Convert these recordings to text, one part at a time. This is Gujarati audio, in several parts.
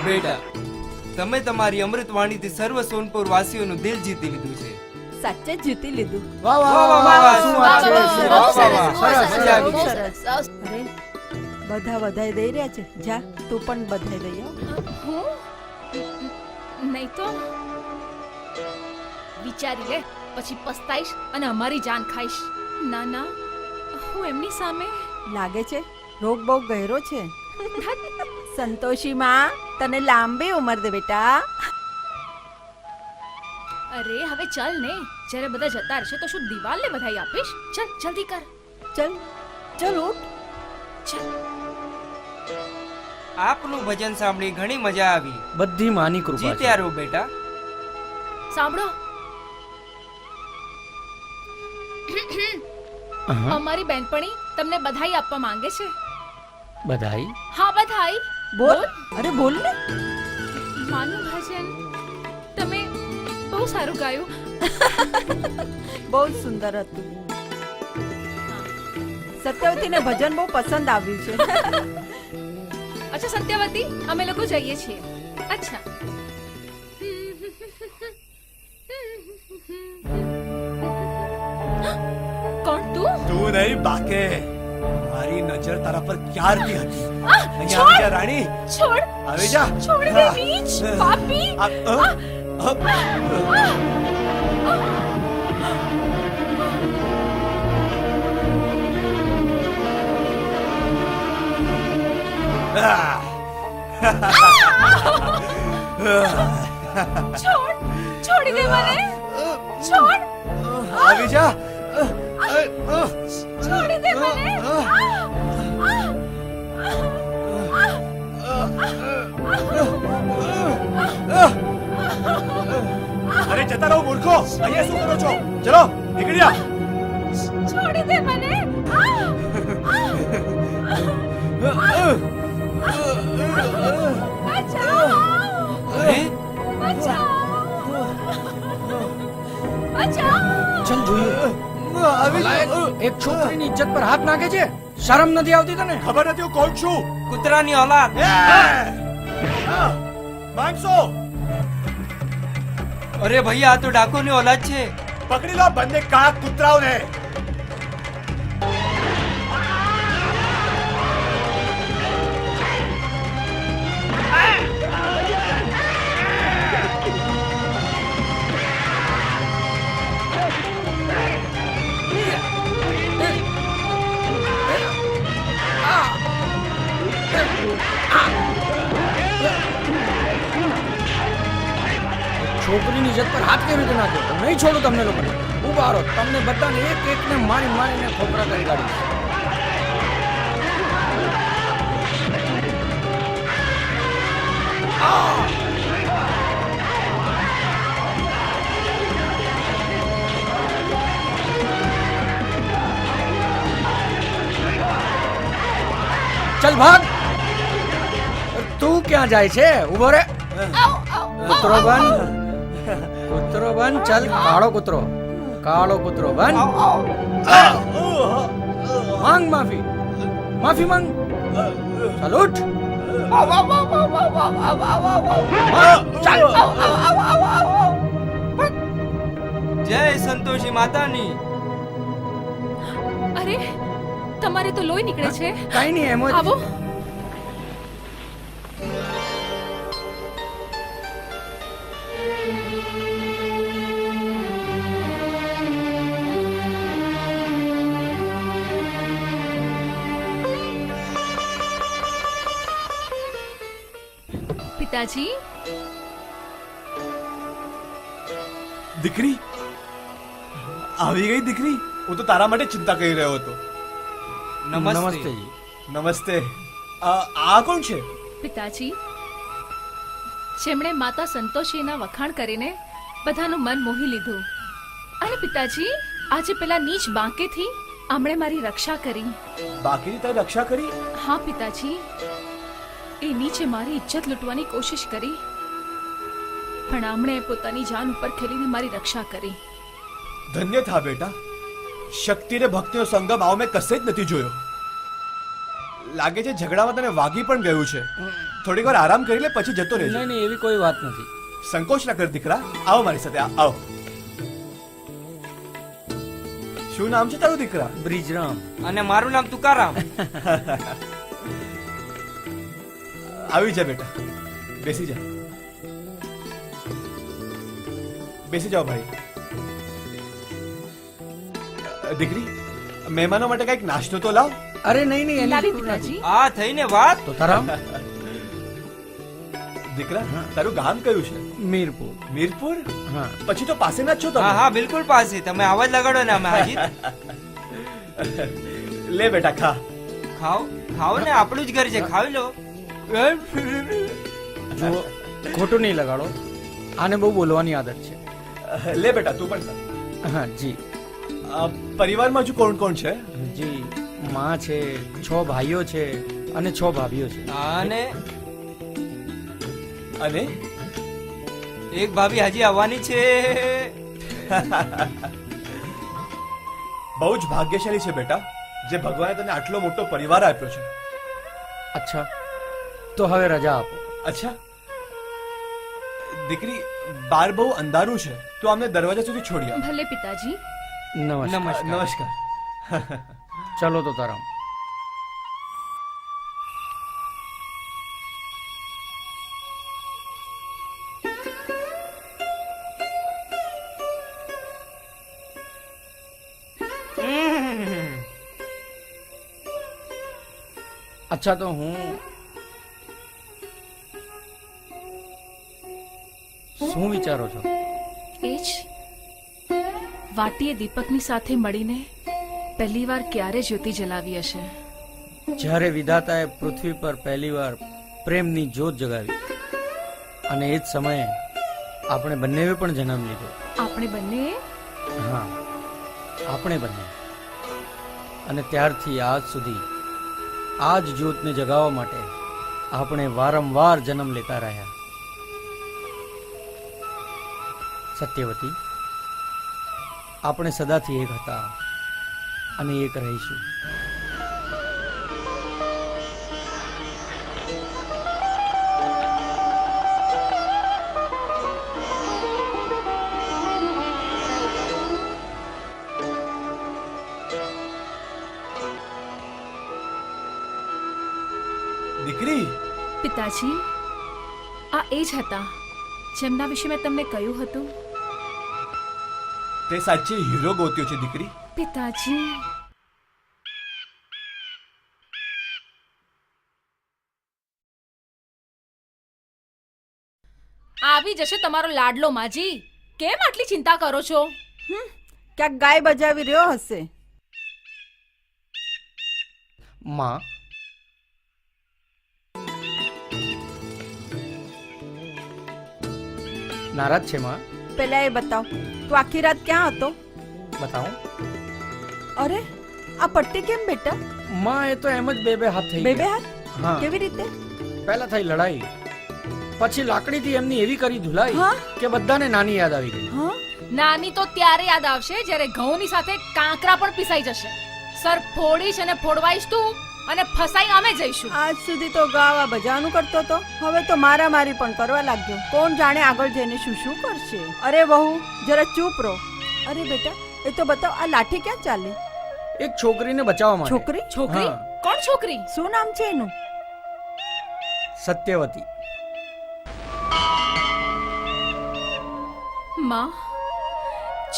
બેટા, તમે તમારી અમૃતવાણીથી સર્વ સોનપુર વાસીઓનું દિલ જીતી લીધું છે. સાચે જ જીતી લીધું. વાહ વાહ વાહ, વાહ વાહ, વાહ, શું શું વાત વાત છે, છે, વાહ, સરસ, વાહ, સરસ, વાહ, સરસ, મજા આવી બહુ ગઈ. સરસ. અરે બધા વધાઈ દઈ રહ્યા છે. જા તું પણ બધાઈ દઈ આવ. હું નહીં તો વિચારી લે, પછી પસ્તાઈશ અને અમારી જાન ખાઈશ. ના ના, હું એમની સામે લાગે છે રોગ બહુ ગહેરો છે. સંતોષી માં તને લાંબી ઉંમર દે બેટા. અરે હવે ચાલ ને, જ્યારે બધા જતા રહેશે તો શું દિવાલને બધાઈ આપીશ? ચાલ જલ્દી કર. ચલ ચલ ઉઠ. ચાલ. આપનું ભજન સાંભળી ઘણી મજા આવી. બધી માની કૃપા છે. જીત્યા રહો બેટા. સાંભળો, હા, અમારી બેનપણી તમને બધાઈ આપવા માંગે છે. બધાઈ. હા, બધાઈ. બોલ. અરે બોલ ને. માનું ભજન તમે બહુ સારું ગાયું. બહુ જ સુંદર હતું. સત્યવતીને ભજન બહુ પસંદ આવ્યું છે. અચ્છા સત્યવતી, અમે લોકો જઈએ છીએ. અચ્છા. કોણ તું? તું નહીં બાકે, મારી નજર તારા પર ક્યારથી હતી. અહીંયા છોડ! આવી જા રાણી, છોડ! આવી જા. છોડ દે નીચ, પાપી! છોડ! છોડી દે મને! છોડ! આવી જા. છોડી દે મને! અરે જતા રહો મૂર્ખો, અહીંયા શું કરો છો? ચલો નીકળી જા. છોડી દે મને! અરે ચલ જોઈએ. આવી જા. એક છોકરીની ઇજ્જત પર હાથ નાખે છે. શરમ નથી આવતી તને? ખબર નથી હું કોણ છું? કૂતરાની ઓલાદ. માંગશો? અરે ભૈયા, આ તો ડાકોની ઓલાદ છે. પકડી લો બંને કાળા કૂતરાઓને. છોકરીની ઇજ્જત પર હાથ કેવી રીતે નાખ્યો? નહીં છોડું તમને લોકોને. ઉભા રહો, તમને બધાને એક એકને મારી મારીને ખોપરા કરી કાઢીશ. ચલ ભાગ. તું ક્યાં જાય છે? ઉભો રે. કૂતરો બન, કૂતરો બન. ચલ કાળો કૂતરો, કાળો કૂતરો બન. માંગ માફી, માફી માંગ. ચાલ ઉઠ. ચાલ. જય સંતોષી માતાની. અરે તમારે તો લોહી નીકળે છે. કઈ નહીં, એમ જ. આવો. પિતાજી, દીકરી આવી ગઈ. દીકરી, હું તો તારા માટે ચિંતા કરી રહ્યો હતો. નમસ્તે. નમસ્તે જી. નમસ્તે. આ કોણ છે? પિતાજી, જેમણે માતા સંતોષીના વખાણ કરીને બધાનું મન મોહી લીધું. અને પિતાજી, આજે પેલા નીચ બાંકેથી આમણે મારી રક્ષા કરી. બાકીની તારી રક્ષા કરી? હા પિતાજી, એ નીચે મારી ઇજ્જત લૂંટવાની કોશિશ કરી, પણ આમણે પોતાની જાન ઉપર ખેલીને મારી રક્ષા કરી. ધન્ય થા બેટા. શક્તિ ને ભક્તિનો સંગમ આવો મેં કશે જ નથી જોયો. લાગે છે ઝઘડામાં તને વાગી પણ ગયું છે. થોડીક વાર આરામ કરી લે પછી જતો રહેજે. નહીં નહીં એવી કોઈ વાત નથી. સંકોચ ના કર દીકરા, આવો મારી સાથે, આવો. શું નામ છે તારું દીકરા? બ્રિજરામ. અને મારું નામ તુકારામ. આવી જા બેટા, બેસી જા. બેસી જાઓ ભાઈ. દીકરી, મહેમાનો માટે કઈક નાસ્તો તો લાવ. અરે નહીં નહીં એની લાવી જરૂર નથી. પિતાજી. આ થઈને વાત. તો તારામ દીકરા, તારું ગામ કયું છે? મીરપુર. મીરપુર? હા પછી તો પાસેના જ છો હા તમે. હા બિલકુલ પાસે. તમે આવાજ લગાડો ને અમે હાજી. લે બેટા, ખા. ખાઓ ખાઓ ને, આપણું જ ઘર છે, ખાવી લો. જો ખોટું નહીં લગાડો, આને બહુ બોલવાની આદત છે. લે બેટા, તું પણ ખા. હા જી પરિવારમાં હજુ કોણ કોણ છે? જી માં છે, 6 ભાઈઓ છે અને 6 ભાભીઓ છે. અને અને એક ભાભી હજી આવવાની છે. બહુ જ ભાગ્યશાળી છે બેટા, જે ભગવાને તને આટલો મોટો પરિવાર આપ્યો છે. અચ્છા તો હવે રજા આપો. અચ્છા દીકરી, બહાર બહુ અંધારું છે, તો અમને દરવાજા સુધી છોડી આવ. ભલે પિતાજી. નમસ્કાર. નમસ્કાર. નમસ્કાર. ચલો તો તારામ. અચ્છા તો હું શું વિચારો છો? એ જ વાટીએ દીપકની સાથે મળીને પહેલી વાર ક્યારે જ્યોતિ જલાવી હશે. જ્યારે વિધાતાએ પૃથ્વી પર પહેલીવાર પ્રેમની જ્યોત જગાવી અને એ જ સમયે આપણે બંનેએ પણ જન્મ લીધો. આપણે બંને હા, આપણે બંને. અને ત્યારથી આજ સુધી આ જ જ્યોતને જગાવવા માટે આપણે વારંવાર જન્મ લેતા રહ્યા. સત્યવતી, આપણે સદાથી એક હતા અને એક રહીશું. દીકરી, પિતાજી, આ એ જ હતા જેમના વિશે મેં તમને કહ્યું હતું. તે સાચે હીરો ગોત્યો છે દીકરી. પિતાજી, આવી જશે તમારો લાડલો માજી. કેમ આટલી ચિંતા કરો છો? ક્યાંક ગાય બજાવી રહ્યો હશે. માં, નારાજ છે માં? પેલા એ બતાવ, તું આખી રાત ક્યાં હતો? બતાવો. અરે આ પટ્ટી કેમ બેટા? માં એ તો એમ જ બે હાથ થઈ બે ગયા. હાથ? હા, કેવી રીતે? પહેલા થઈ લડાઈ, પછી લાકડીથી એમની એવી કરી ધુલાઈ હા? કે બધાને નાની યાદ આવી ગઈ. હા, નાની તો ત્યારે યાદ આવશે જ્યારે ઘઉંની સાથે કાંકરા પણ પીસાઈ જશે. સર ફોડીશ અને ફોડવાઈશ તું અને ફસાઈ અમે જઈશું. આજ સુધી તો ગાવા બજાવવાનું કરતો તો, હવે તો મારામારી પણ કરવા લાગ્યો. કોણ જાણે આગળ જઈને શું શું કરશે. અરે વહુ, જરા ચૂપ રહો. અરે બેટા, એ તો બતાવ, આ લાઠી ક્યાં ચાલે? એક છોકરીને બચાવવા માટે. છોકરી? છોકરી? હા. કોણ છોકરી? શું નામ છે એનું? સત્યવતી. માં,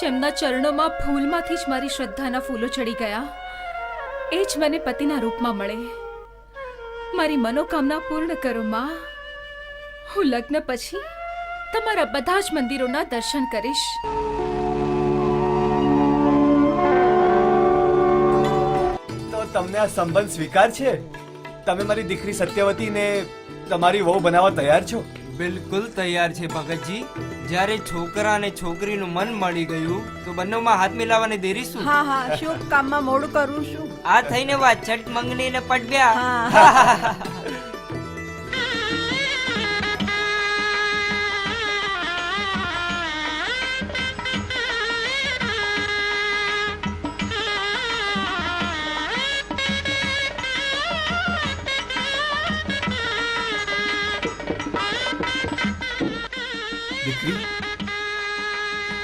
જેમના ચરણોમાં ફૂલમાંથી જ મારી શ્રદ્ધાના ફૂલો ચડી ગયા, એ જ મને પતિના રૂપમાં મળે. મારી મનોકામના પૂર્ણ કરો માં. હું લગ્ન પછી તમારા બધા જ મંદિરોના દર્શન કરીશ. તો તમને આ સંબંધ સ્વીકાર છે? તમે મારી દીકરી સત્યવતીને તમારી વહુ બનાવવા તૈયાર છો? બિલકુલ તૈયાર છે ભગતજી. જ્યારે છોકરા અને છોકરીનું મન મળી ગયું તો બંનેમાં હાથ મિલાવવાની દેરી શું? હા હા, શુભ કામમાં મોડું કરું છું. આ થઈને વાત છઠ મંગની ને પડબ્યા. હા.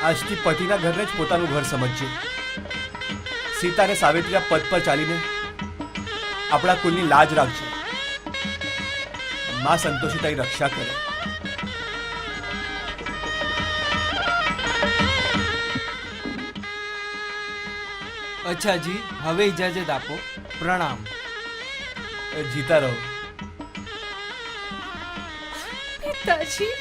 આજથી પતિના ઘરને જ પોતાનું ઘર સમજજે. સીતા અને સાવિત્રીના પદ પર ચાલીને આપણા કુલની લાજ રાખજે. માં સંતોષી તારી રક્ષા કરે. અચ્છા જી, હવે ઇજાજત આપો. પ્રણામ. જીતા રહો. પિતાજી,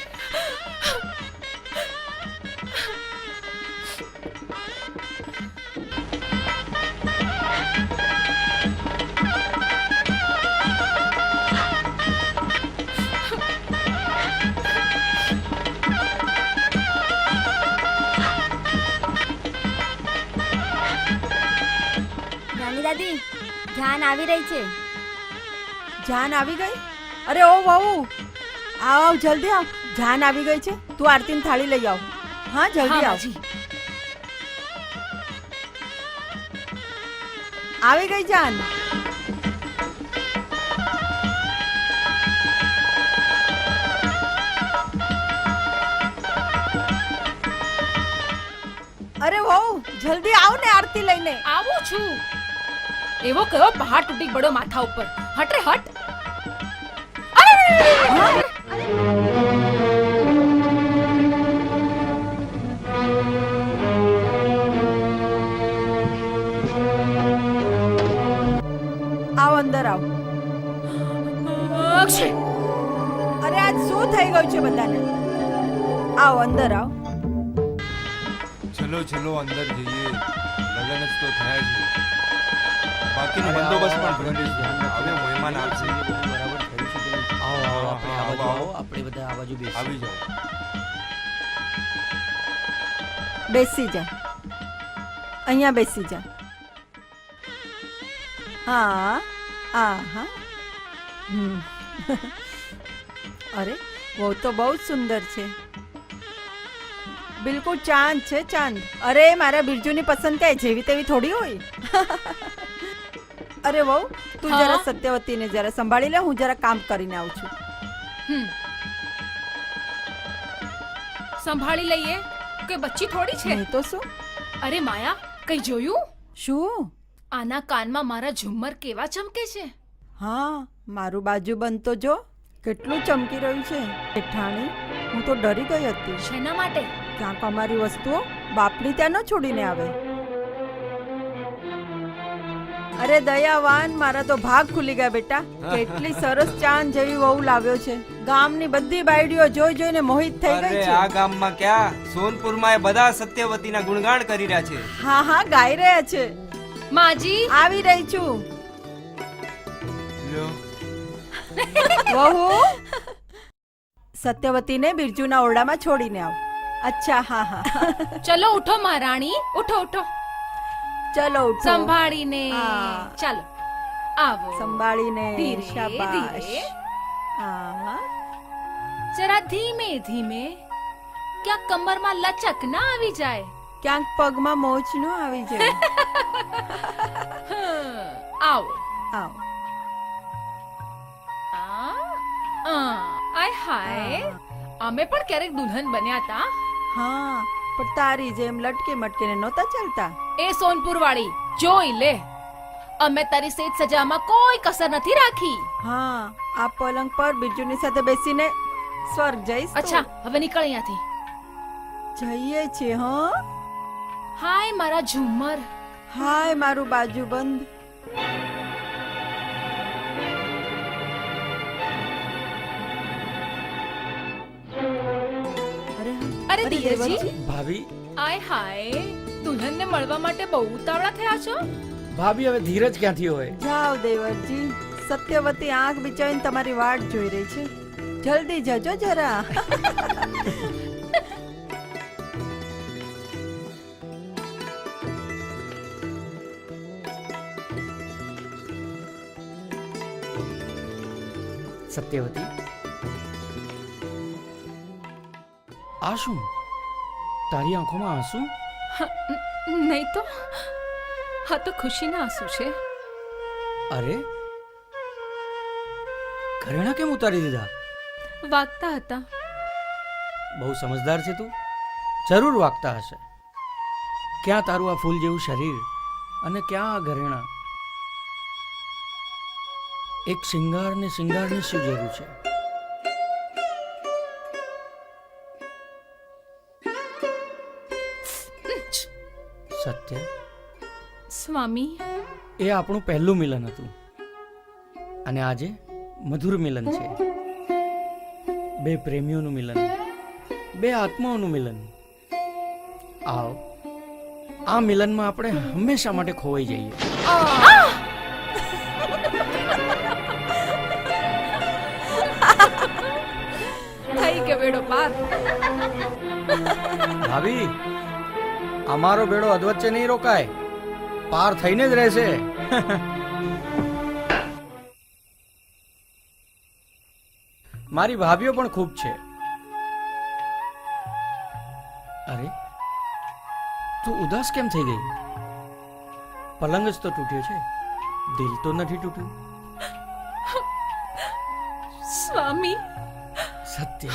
નાની દાદી જાન આવી રહી છે. જાન આવી ગઈ? અરે ઓ વહુ, આવ આવ જલ્દી આવ. જાન આવી ગઈ છે. તું આરતીની થાળી લઈ આવ. હા જલ્દી હા આવ. બાજી. આવી ગઈ જાન. અરે વહુ જલ્દી આવ ને આરતી લઈને. આવું છું. એવો કયો પહાડ તૂટી પડ્યો માથા ઉપર. હટ રે હટ. આવ અંદર આવ. અક્ષય, અરે આજ શું થઈ ગયું છે બધાને? આવ અંદર આવ. ચલો ચલો અંદર જઈએ. લગન જ તો થયા છે. બાકીનો બંદોબસ્ત પણ કરી દઈશું. હવે મહેમાન આવશે. બરાબર થયું છે કે નહીં? આવો આવો આપણે આ આવો, બાજુ આવો. આવો, આપણે બધા આ બાજુ બેસીએ. આવી જાઓ. બેસી જા. અહીંયા બેસી જા. હા હા. અરે वो तो बहुत सुंदर છે. બિલકુલ ચાંદ છે, ચાંદ. અરે મારા બિરજુની પસંદ કઈ જેવી તેવી થોડી હોય. અરે વહુ તું હા? જરા સત્યવતીને જરા સંભાળી લે. હું જરા કામ કરીને આવું છું. સંભાળી લઈએ કે બચ્ચી થોડી છે. નહીં તો શું? અરે માયા, કઈ જોયું? શું? આના કાનમાં મારા ઝુમ્મર કેવા ચમકે છે. હા મારું બાજુ બંધ તો જો કેટલું ચમકી રહ્યું છે. જેઠાણી હું તો ડરી ગઈ હતી. શેના માટે? ક્યાંક અમારી વસ્તુઓ બાપની ત્યાં ન છોડીને આવે. અરે દયાવાન, મારા તો ભાગ ખુલી ગયા બેટા. કેટલી સરસ ચાંદ જેવી વહુ લાવ્યો છે. ગામની બધી બાયડીઓ જોઈ જોઈને મોહિત થઈ ગઈ અરે છે. આ ગામમાં ક્યાં, સોનપુરમાં એ બધા સત્યવતીના ગુણગાન કરી રહ્યા છે. હા હા ગાઈ રહ્યા છે. માજી, આવી રહી છું. લ્યો. વહુ સત્યવતીને બિરજુના ઓરડામાં છોડીને આવ. અચ્છા હા હા. ચલો ઉઠો મહારાણી, ઉઠો ઉઠો. ચલો ઉઠો. સંભાળીને. હા. ચાલો આવો. સંભાળીને. ધીરે, શાબાશ. ધીરે. હા જરા ધીમે ધીમે. ક્યાંક કમરમાં લચક ના આવી જાય. ક્યાંક પગમાં મોચ નો આવી જાય. આવો. આવ. આય હાય, અમે પણ ક્યારેક દુલ્હન બન્યા તા. હા પણ તારી જેમ લટકે મટકીને નહોતા ચાલતા. એ સોનપુર વાળી જોઈ લે, અમે તારી સેજ સજામાં કોઈ કસર નથી રાખી. હા આ પલંગ પર બિરજુની સાથે બેસીને સ્વર્ગ જઈશ તું. અચ્છા હવે નીકળ અહીંયાથી. જઈએ છે. હા હાય મારા ઝુમ્મર. હાય મારું બાજુ બંધ. અરે દિયરજી, ભાભી આય હાય, દુલ્હનને મળવા માટે બહુ ઉતાવળા થયા છો. ભાભી હવે ધીરજ ક્યાંથી હોય? જાઓ દેવરજી. સત્યવતી આંખ બિચારીને તમારી વાટ જોઈ રહી છે. જલ્દી જજો જરા. સત્યવતી, આ શું? તારી આંખોમાં આંસુ? નહીં તો હા તો ખુશીના આંસુ છે. અરે ઘરેણા કેમ ઉતારી દીધા? વાગતા હતા. બહુ સમજદાર છે તું. જરૂર વાગતા હશે. ક્યાં તારું આ ફૂલ જેવું શરીર અને ક્યાં આ ઘરેણા? એક શિંગારની શું જરૂર છે? સત્ય, સ્વામી, એ આપણું પહેલું મિલન હતું અને આજે મધુર મિલન છે. બે પ્રેમીઓનું મિલન, બે આત્માઓનું મિલન. આવો, આ મિલનમાં આપણે હંમેશા માટે ખોવાઈ જઈએ. થઈ ગયો બેડો પાર. ભાભી, અમારો બેડો અધવચ્ચે નહીં રોકાય, પાર થઈને જ રહેશે. મારી ભાભીઓ પણ ખૂબ છે. અરે, તું ઉદાસ કેમ થઈ ગઈ? પલંગ જ તો તૂટ્યો છે, દિલ તો નથી તૂટ્યું. સ્વામી, સત્ય,